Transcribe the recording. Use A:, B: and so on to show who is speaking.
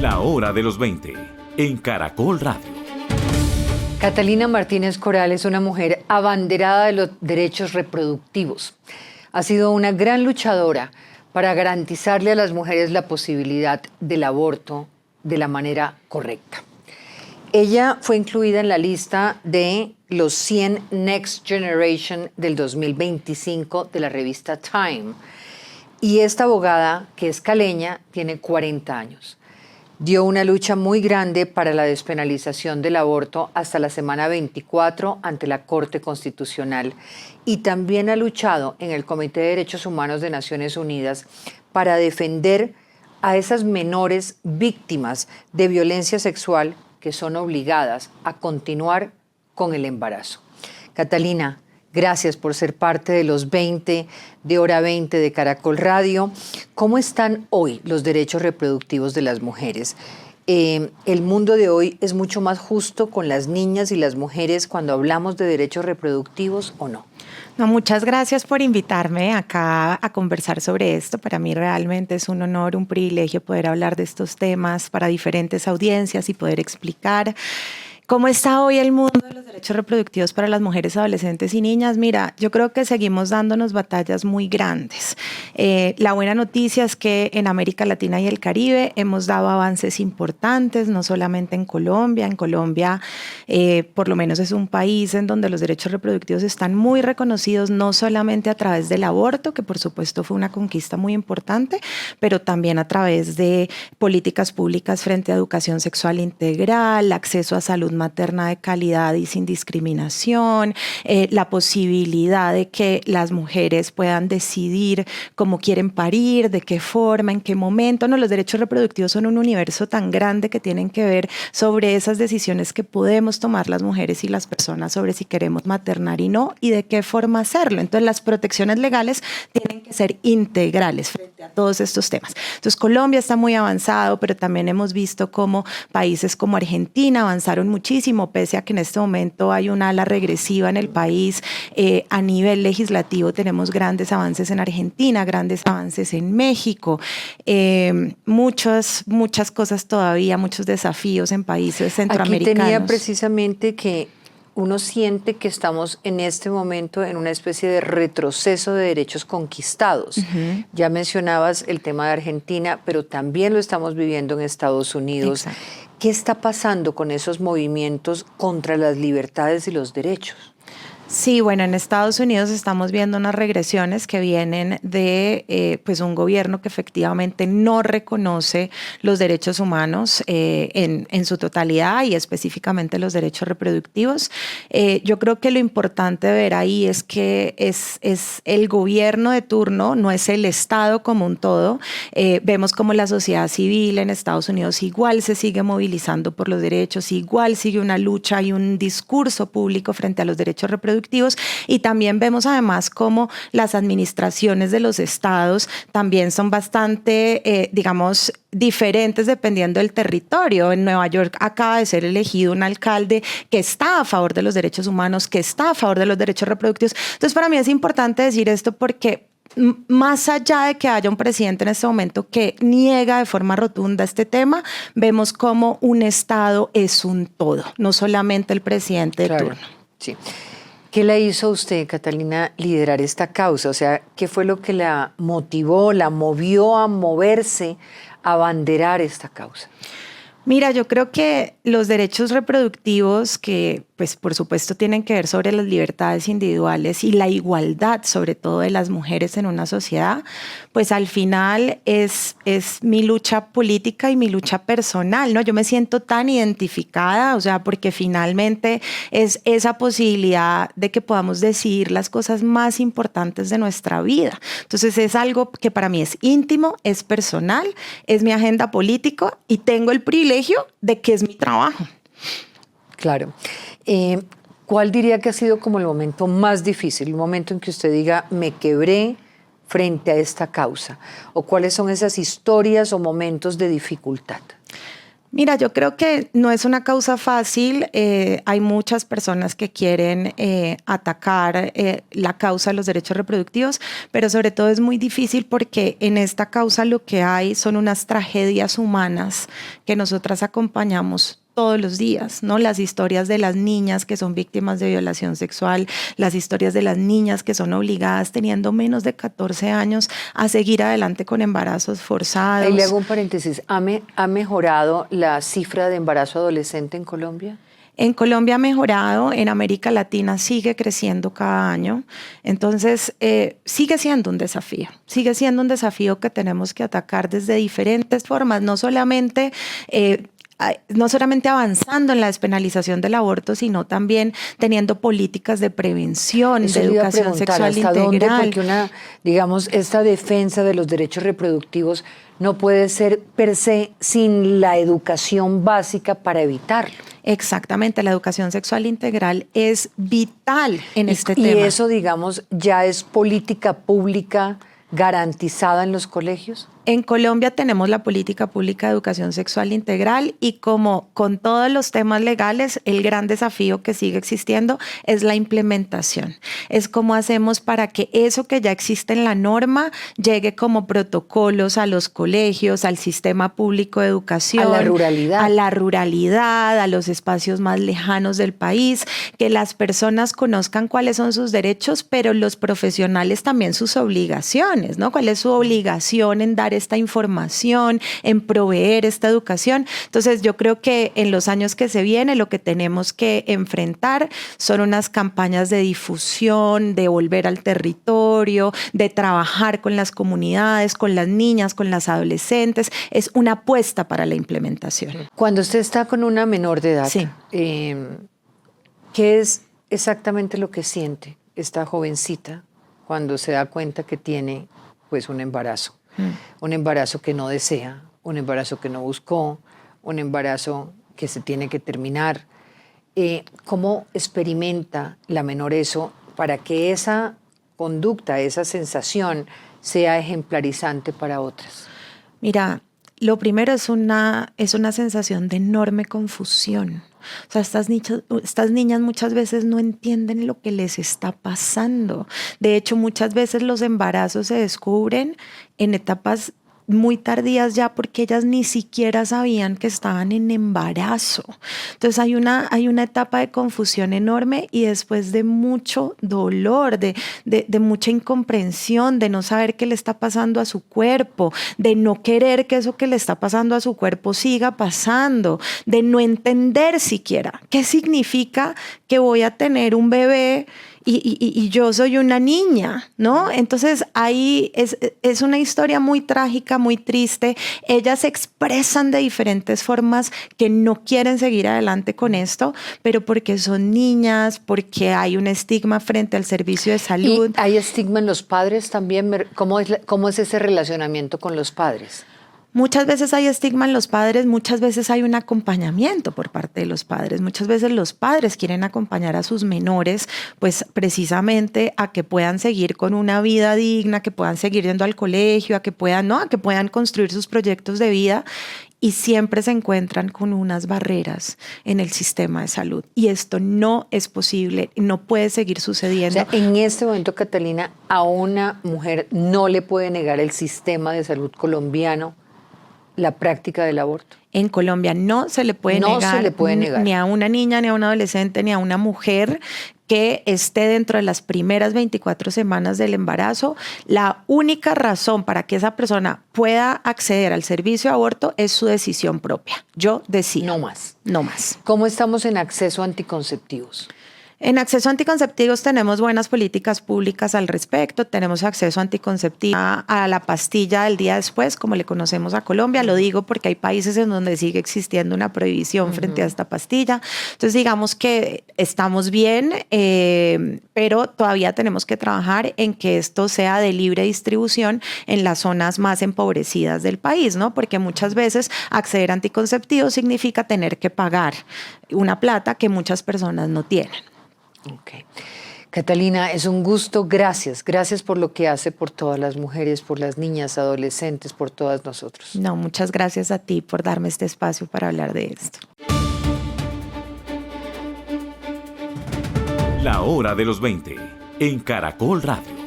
A: La hora de los 20 en Caracol Radio.
B: Catalina Martínez Coral es una mujer abanderada de los derechos reproductivos. Ha sido una gran luchadora para garantizarle a las mujeres la posibilidad del aborto de la manera correcta. Ella fue incluida en la lista de los 100 Next Generation del 2025 de la revista Time. Y esta abogada, que es caleña, tiene 40 años. Dio una lucha muy grande para la despenalización del aborto hasta la semana 24 ante la Corte Constitucional y también ha luchado en el Comité de Derechos Humanos de Naciones Unidas para defender a esas menores víctimas de violencia sexual que son obligadas a continuar con el embarazo. Catalina, gracias por ser parte de los 20 de Hora 20 de Caracol Radio. ¿Cómo están hoy los derechos reproductivos de las mujeres? El mundo de hoy es mucho más justo con las niñas y las mujeres cuando hablamos de derechos reproductivos, ¿o no?
C: No, muchas gracias por invitarme acá a conversar sobre esto. Para mí realmente es un honor, un privilegio poder hablar de estos temas para diferentes audiencias y poder explicar ¿cómo está hoy el mundo de los derechos reproductivos para las mujeres, adolescentes y niñas? Mira, yo creo que seguimos dándonos batallas muy grandes. La buena noticia es que en América Latina y el Caribe hemos dado avances importantes, no solamente en Colombia. En Colombia, por lo menos es un país en donde los derechos reproductivos están muy reconocidos, no solamente a través del aborto, que por supuesto fue una conquista muy importante, pero también a través de políticas públicas frente a educación sexual integral, acceso a salud materna de calidad y sin discriminación, la posibilidad de que las mujeres puedan decidir cómo quieren parir, de qué forma, en qué momento. No, los derechos reproductivos son un universo tan grande que tienen que ver sobre esas decisiones que podemos tomar las mujeres y las personas sobre si queremos maternar y no, y de qué forma hacerlo. Entonces, las protecciones legales tienen que ser integrales frente a todos estos temas. Entonces, Colombia está muy avanzado, pero también hemos visto cómo países como Argentina avanzaron muchísimo, pese a que en este momento hay una ala regresiva en el país. A nivel legislativo tenemos grandes avances en Argentina, grandes avances en México, muchas cosas todavía, muchos desafíos en países centroamericanos.
B: Aquí tenía precisamente que uno siente que estamos en este momento en una especie de retroceso de derechos conquistados. Uh-huh. Ya mencionabas el tema de Argentina, pero también lo estamos viviendo en Estados Unidos. Exacto. ¿Qué está pasando con esos movimientos contra las libertades y los derechos?
C: Sí, bueno, en Estados Unidos estamos viendo unas regresiones que vienen de pues un gobierno que efectivamente no reconoce los derechos humanos en su totalidad y específicamente los derechos reproductivos. Yo creo que lo importante de ver ahí es que es el gobierno de turno, no es el Estado como un todo. Vemos como la sociedad civil en Estados Unidos igual se sigue movilizando por los derechos, igual sigue una lucha y un discurso público frente a los derechos reproductivos. Y también vemos además cómo las administraciones de los estados también son bastante, digamos, diferentes dependiendo del territorio. En Nueva York acaba de ser elegido un alcalde que está a favor de los derechos humanos, que está a favor de los derechos reproductivos. Entonces, para mí es importante decir esto porque más allá de que haya un presidente en este momento que niega de forma rotunda este tema, vemos cómo un estado es un todo, no solamente el presidente de turno.
B: Sí. ¿Qué le hizo a usted, Catalina, liderar esta causa? O sea, ¿qué fue lo que la motivó, la movió a moverse, a abanderar esta causa?
C: Mira, yo creo que los derechos reproductivos que, pues, por supuesto, tienen que ver sobre las libertades individuales y la igualdad, sobre todo de las mujeres en una sociedad, pues al final es mi lucha política y mi lucha personal, ¿no? Yo me siento tan identificada, o sea, porque finalmente es esa posibilidad de que podamos decidir las cosas más importantes de nuestra vida. Entonces es algo que para mí es íntimo, es personal, es mi agenda política y tengo el privilegio de que es mi trabajo.
B: Claro. ¿Cuál diría que ha sido como el momento más difícil, el momento en que usted diga, me quebré frente a esta causa? ¿O cuáles son esas historias o momentos de dificultad?
C: Mira, yo creo que no es una causa fácil. Hay muchas personas que quieren atacar la causa de los derechos reproductivos, pero sobre todo es muy difícil porque en esta causa lo que hay son unas tragedias humanas que nosotras acompañamos todos los días, ¿no? Las historias de las niñas que son víctimas de violación sexual, las historias de las niñas que son obligadas teniendo menos de 14 años a seguir adelante con embarazos forzados.
B: Ahí le hago un paréntesis. ¿Ha mejorado la cifra de embarazo adolescente en Colombia?
C: En Colombia ha mejorado, en América Latina sigue creciendo cada año, entonces sigue siendo un desafío que tenemos que atacar desde diferentes formas, no solamente avanzando en la despenalización del aborto, sino también teniendo políticas de prevención,
B: Eso
C: de educación sexual integral.
B: Porque esta defensa de los derechos reproductivos no puede ser per se sin la educación básica para evitarlo.
C: Exactamente, la educación sexual integral es vital en este tema.
B: Y eso, ya es política pública garantizada en los colegios.
C: En Colombia tenemos la política pública de educación sexual integral y como con todos los temas legales, el gran desafío que sigue existiendo es la implementación. Es cómo hacemos para que eso que ya existe en la norma llegue como protocolos a los colegios, al sistema público de educación.
B: A la ruralidad.
C: A la ruralidad, a los espacios más lejanos del país, que las personas conozcan cuáles son sus derechos, pero los profesionales también sus obligaciones, ¿no? ¿Cuál es su obligación en dar esta información, en proveer esta educación? Entonces yo creo que en los años que se vienen lo que tenemos que enfrentar son unas campañas de difusión, de volver al territorio, de trabajar con las comunidades, con las niñas, con las adolescentes. Es una apuesta para la implementación.
B: Cuando usted está con una menor de edad,
C: sí.
B: ¿Qué es exactamente lo que siente esta jovencita cuando se da cuenta que tiene pues un embarazo? Un embarazo que no desea, un embarazo que no buscó, un embarazo que se tiene que terminar. ¿Cómo experimenta la menor eso para que esa conducta, esa sensación sea ejemplarizante para otras?
C: Mira, lo primero es una sensación de enorme confusión. O sea, estas niñas muchas veces no entienden lo que les está pasando. De hecho, muchas veces los embarazos se descubren en etapas muy tardías ya porque ellas ni siquiera sabían que estaban en embarazo. Entonces hay una etapa de confusión enorme y después de mucho dolor, de mucha incomprensión, de no saber qué le está pasando a su cuerpo, de no querer que eso que le está pasando a su cuerpo siga pasando, de no entender siquiera qué significa que voy a tener un bebé y yo soy una niña, ¿no? Entonces ahí es una historia muy trágica, muy triste. Ellas se expresan de diferentes formas que no quieren seguir adelante con esto, pero porque son niñas, porque hay un estigma frente al servicio de salud.
B: ¿Y hay estigma en los padres también? ¿Cómo es ese relacionamiento con los padres?
C: Muchas veces hay estigma en los padres, muchas veces hay un acompañamiento por parte de los padres. Muchas veces los padres quieren acompañar a sus menores, pues precisamente a que puedan seguir con una vida digna, que puedan seguir yendo al colegio, a que puedan construir sus proyectos de vida. Y siempre se encuentran con unas barreras en el sistema de salud. Y esto no es posible, no puede seguir sucediendo.
B: O sea, en este momento, Catalina, a una mujer no le puede negar el sistema de salud colombiano la práctica del aborto.
C: En Colombia no se le puede negar ni a una niña, ni a un adolescente, ni a una mujer que esté dentro de las primeras 24 semanas del embarazo. La única razón para que esa persona pueda acceder al servicio de aborto es su decisión propia. Yo decido.
B: No más.
C: No más.
B: ¿Cómo estamos en acceso a anticonceptivos?
C: En acceso a anticonceptivos tenemos buenas políticas públicas al respecto. Tenemos acceso anticonceptivo a la pastilla del día después, como le conocemos a Colombia. Lo digo porque hay países en donde sigue existiendo una prohibición frente a esta pastilla. Entonces, digamos que estamos bien, pero todavía tenemos que trabajar en que esto sea de libre distribución en las zonas más empobrecidas del país, ¿no? Porque muchas veces acceder a anticonceptivos significa tener que pagar una plata que muchas personas no tienen.
B: Okay. Catalina, es un gusto. Gracias. Gracias por lo que hace por todas las mujeres, por las niñas, adolescentes, por todas nosotros.
C: No, muchas gracias a ti por darme este espacio para hablar de esto.
A: La hora de los 20 en Caracol Radio.